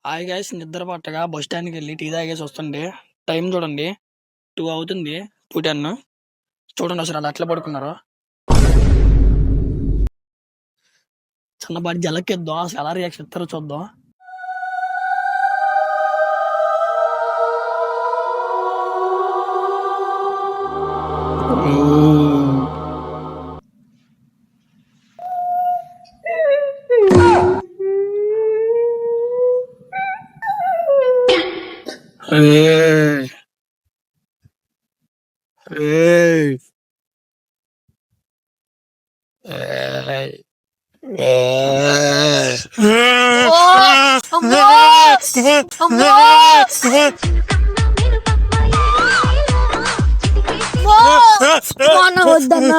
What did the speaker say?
Hi guys, నిద్ర పట్టగా bus స్టాండ్కి వెళ్ళి టీ తాగేసి వస్తుండే టైం చూడండి 2 అవుతుంది. 2:10 చూడండి అసలు అలా ఎట్లా పడుకున్నారు. చిన్నపాటి జలకిద్దాం, అసలు ఎలా రియాక్షన్ ఇస్తారో చూద్దాం. Hey. Hey. Hey. Hey. వద్దన్నా